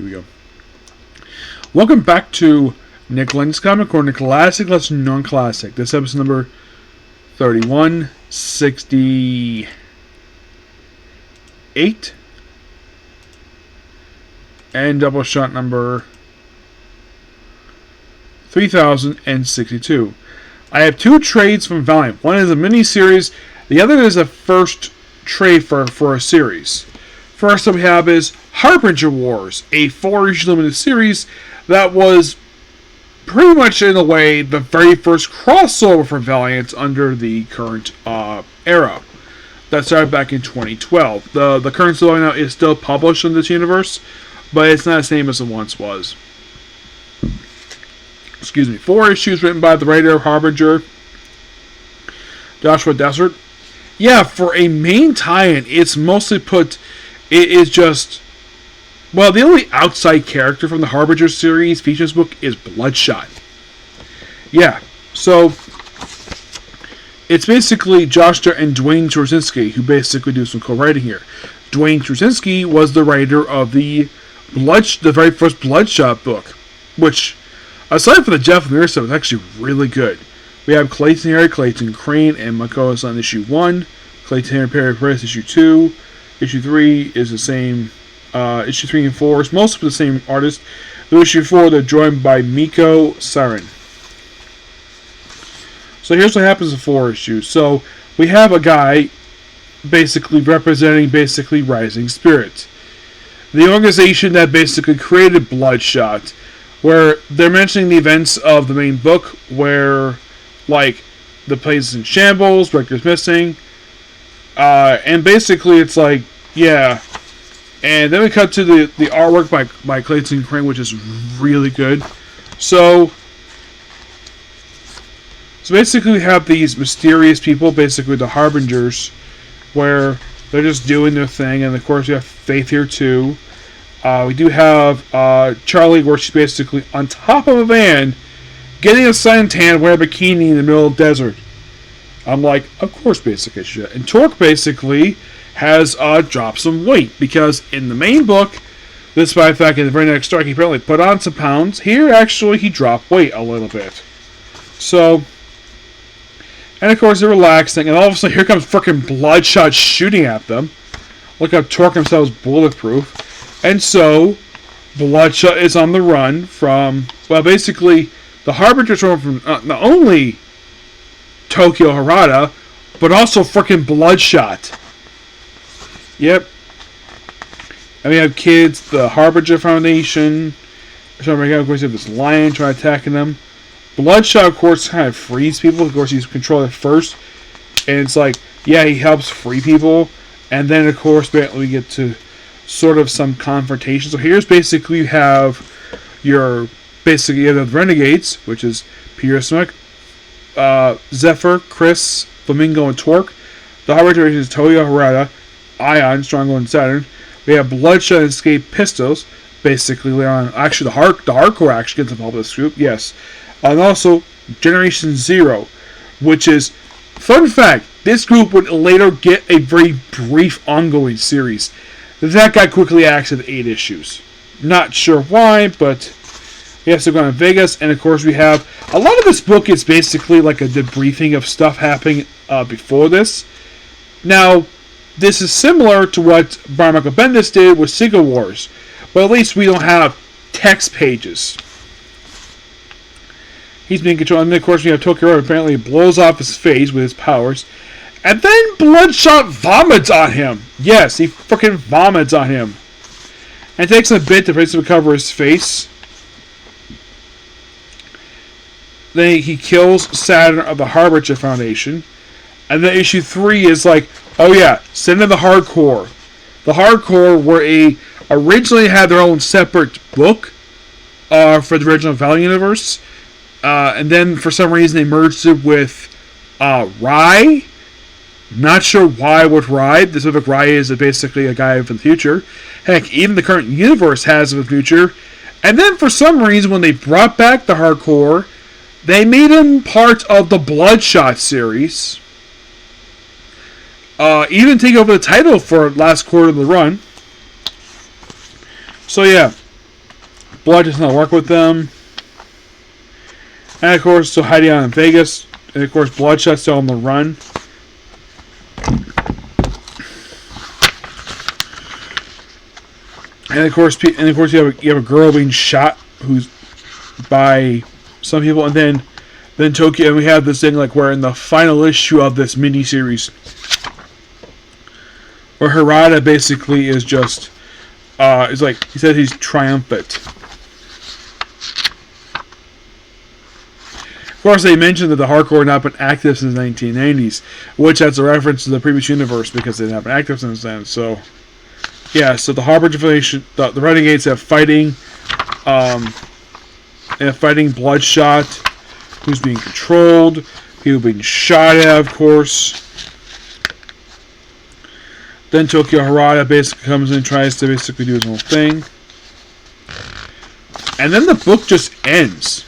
we go. Welcome back to Nick Lenz Comic Corner, Classic Lesson Non-Classic. This episode number 3168. And Doubleshot number 3062. I have two trades from Valiant. One is a mini-series. The other is a first trade for a series. First that we have is Harbinger Wars, a 4-issue limited series that was pretty much, in a way, the very first crossover for Valiant under the current era. That started back in 2012. The current story now is still published in this universe, but it's not the same as it once was. Excuse me. 4 issues written by the writer of Harbinger, Joshua Dessert. Yeah, for a main tie-in, it's mostly put... It is just... Well, the only outside character from the Harbinger series features book is Bloodshot. Yeah, so... It's basically Joshua and Dwayne Trzynski who basically do some co-writing here. Dwayne Trzynski was the writer of the very first Bloodshot book, which, aside from the Jeff Lemire stuff, is actually really good. We have Clayton Harry, Clayton Crane, and Makoas on issue 1. Clayton Harry, Perry Price, issue 2. Issue 3 is the same. Issue 3 and 4 is mostly the same artist. The issue 4, they're joined by Miko Sarin. So here's what happens in 4 issues. So we have a guy basically representing Rising Spirit, the organization that basically created Bloodshot, where they're mentioning the events of the main book, where, like, the place is in shambles, Rector's missing, and basically it's like, yeah. And then we cut to the artwork by Clayton Crane, which is really good. So basically we have these mysterious people, basically the Harbingers, where they're just doing their thing, and of course we have Faith here too. We do have Charlie, where she's basically on top of a van, getting a suntan, wearing a bikini in the middle of the desert. I'm like, of course, basically shit. And Torque basically has dropped some weight, because in the main book, despite the fact in the very next story he apparently put on some pounds, here actually he dropped weight a little bit. So, and of course they're relaxing, and all of a sudden here comes frickin' Bloodshot shooting at them. Look how Torque himself is bulletproof. And so, Bloodshot is on the run from, well, basically, the Harbingers run from not only Tokyo Harada, but also frickin' Bloodshot. Yep. And we have kids, the Harbinger Foundation. So of course, you have this lion trying to attack them. Bloodshot, of course, kind of frees people. Of course, he's controlling it first. And it's like, yeah, he helps free people. And then, of course, we get to sort of some confrontation. So here's basically, you have the Renegades, which is Peter Snook, Zephyr, Chris, Flamingo, and Torque. The Harbinger is Toyo Harada, Ion, Stronghold, and Saturn. We have Bloodshot and Escape Pistols, basically later on. Actually, the Hardcore actually gets involved with this group, yes. And also Generation Zero, which is, fun fact, this group would later get a very brief ongoing series. That guy quickly acts in 8 issues. Not sure why, but he has to go to Vegas. And of course we have, a lot of this book is basically like a debriefing of stuff happening before this. Now, this is similar to what Brian Michael Bendis did with Secret Wars, but at least we don't have text pages. He's being controlled, and then of course we have Tokyo apparently blows off his face with his powers, and then Bloodshot vomits on him. Yes, he fucking vomits on him. And it takes him a bit to basically cover his face. Then he kills Saturn of the Harbinger Foundation. And then issue 3 is like, oh yeah, send in the Hardcore. The Hardcore originally had their own separate book for the original Valiant universe. And then for some reason they merged it with Rai. Not sure why with Rai. This book Rai is basically a guy from the future. Heck, even the current universe has a future. And then for some reason when they brought back the Hardcore, they made him part of the Bloodshot series. Even take over the title for last quarter of the run. So yeah, Blood does not work with them. And of course, so hiding out in Vegas. And of course, Bloodshot's still on the run. And of course, you have a girl being shot who's by some people, and then Tokyo, and we have this thing like we're in the final issue of this miniseries, where Harada basically is just is like he said he's triumphant. Of course, they mentioned that the hardcore had not been active since the 1990s, which that's a reference to the previous universe because they have been active since then. So, yeah. So the Harbinger Foundation, the Renegades have fighting Bloodshot, who's being controlled, people being shot at, of course. Then Tokyo Harada basically comes in and tries to basically do his own thing. And then the book just ends.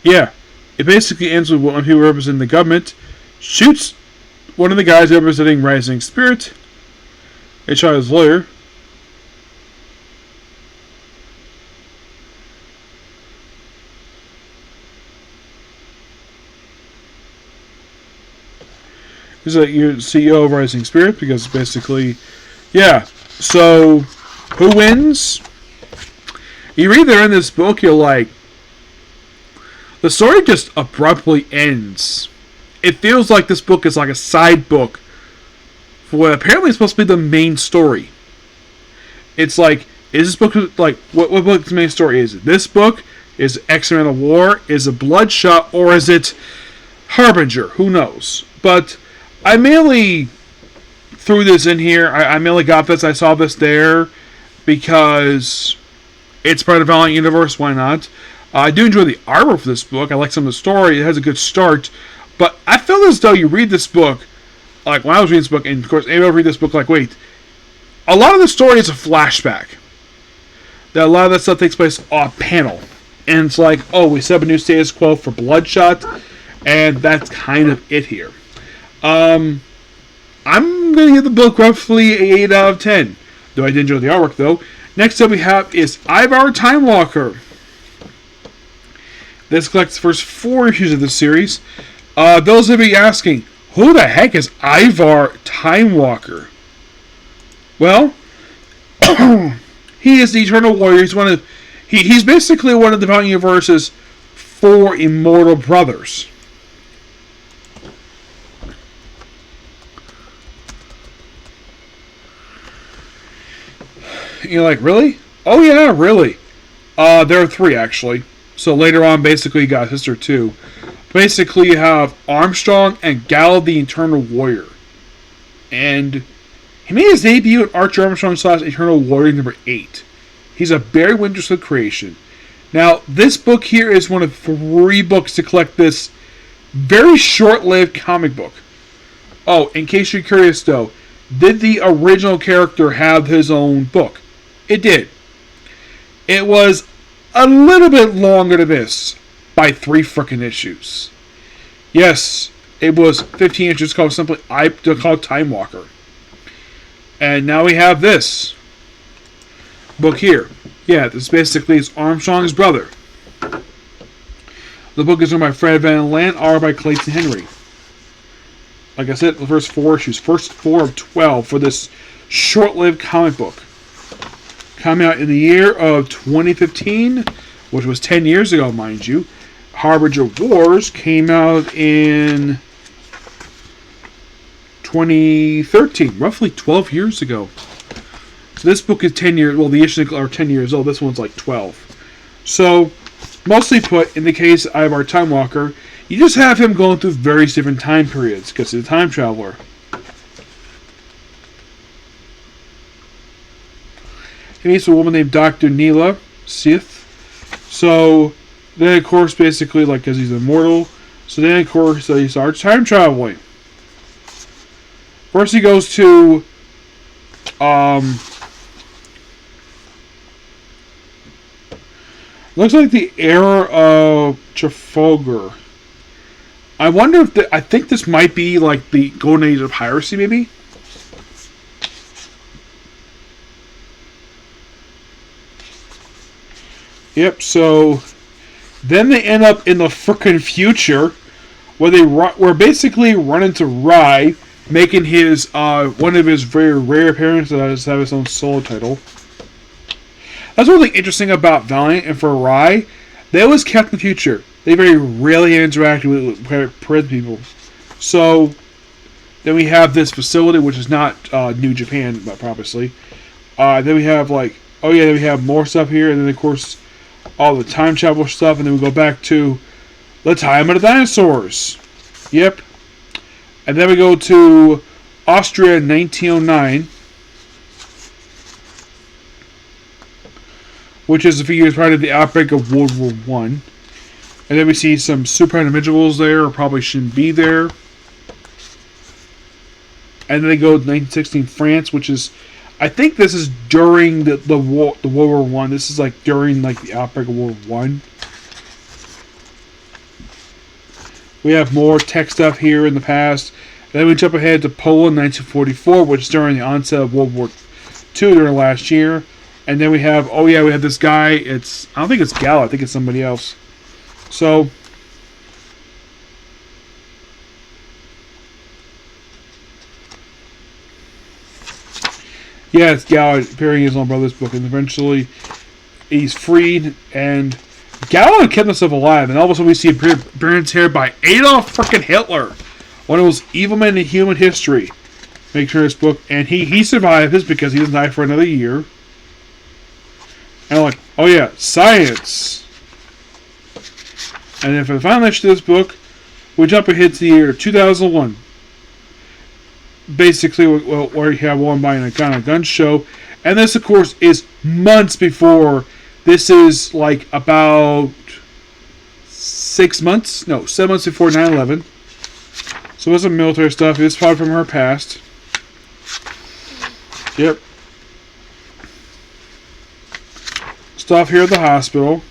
Yeah, it basically ends with one of the people representing the government shoots one of the guys representing Rising Spirit. They shot his lawyer. He's like your CEO of Rising Spirit because basically, yeah. So, who wins? You read there in this book, you're like, the story just abruptly ends. It feels like this book is like a side book for what apparently is supposed to be the main story. It's like, is this book like what book's main story is it? This book is X-Men of War, is it Bloodshot, or is it Harbinger? Who knows? But I mainly threw this in here. I mainly got this. I saw this there because it's part of the Valiant universe. Why not? I do enjoy the artwork for this book. I like some of the story. It has a good start. But I feel as though you read this book, like when I was reading this book, and of course, anyone read this book, like, wait, a lot of the story is a flashback. That a lot of that stuff takes place off panel. And it's like, oh, we set up a new status quo for Bloodshot, and that's kind of it here. I'm going to give the book roughly an 8 out of 10. Though I did enjoy the artwork, though. Next up we have is Ivar Timewalker. This collects the first 4 issues of the series. Those of you asking, who the heck is Ivar Timewalker? Well, he is the Eternal Warrior. He's basically one of the Valiant Universe's 4 immortal brothers. You're like, really? Oh yeah, really. There are 3 actually. So later on, basically, you got a sister too. Basically, you have Armstrong and Gal the Eternal Warrior. And he made his debut in Archer Armstrong / Eternal Warrior number 8. He's a Barry Wintersmith creation. Now, this book here is one of 3 books to collect this very short-lived comic book. Oh, in case you're curious though, did the original character have his own book? It did. It was a little bit longer than this by 3 frickin' issues. Yes, it was 15 issues called Timewalker. And now we have this book here. Yeah, this basically is Armstrong's brother. The book is written by Fred Van Land, art by Clayton Henry. Like I said, the first 4 issues, first 4 of 12 for this short-lived comic book. Coming out in the year of 2015, which was 10 years ago, mind you. Harbinger Wars came out in 2013, roughly 12 years ago. So this book is 10 years, well, the issues are 10 years old. This one's like 12. So, mostly put, in the case of Ivar Timewalker, you just have him going through various different time periods, because he's a time traveler. He meets a woman named Dr. Neela Sith. So, then of course, basically, like, because he's immortal, so then of course, he starts time traveling. First he goes to, looks like the era of Trafalgar. I wonder if I think this might be like the golden age of piracy, maybe? Yep. So then they end up in the frickin' future, where were basically run into Rai, making his one of his very rare appearances to have his own solo title. That's one thing interesting about Valiant and for Rai. They always kept in the future. They very rarely interacted with present people. So then we have this facility, which is not New Japan, but obviously. Then we have then we have more stuff here, and then of course all the time travel stuff, and then we go back to the time of the dinosaurs. Yep. And then we go to Austria in 1909, which is a few years prior to the outbreak of World War One. And then we see some super individuals there, or probably shouldn't be there. And then they go to 1916 France, which is, I think this is during the World War One. This is during the outbreak of World War One. We have more tech stuff here in the past. And then we jump ahead to Poland, 1944, which is during the onset of World War II during last year. And then we have, we have this guy. I don't think it's Gal. I think it's somebody else. So, yeah, it's Gal appearing in his own brother's book, and eventually he's freed, and Gal kept himself alive, and all of a sudden we see appearance here by Adolf freaking Hitler, one of those evil men in human history. Make sure this book, and he survived this because he doesn't die for another year. And I'm like, oh yeah, science. And then for the final issue of this book, we jump ahead to the year 2001. Basically, where you have one buying a gun show. And this, of course, is months before. This is about 7 months before 9/11. So it was some military stuff. It's probably from her past. Yep. Stuff here at the hospital.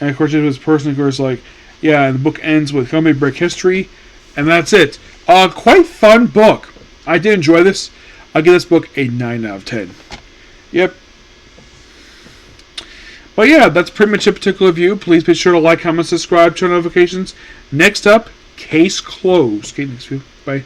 And of course, it was person, of course, and the book ends with company break history, and that's it. Quite fun book. I did enjoy this. I'll give this book a 9 out of 10. Yep. But yeah, that's pretty much a particular review. Please be sure to like, comment, subscribe, turn on notifications. Next up, Case Closed. Okay, next view. Bye.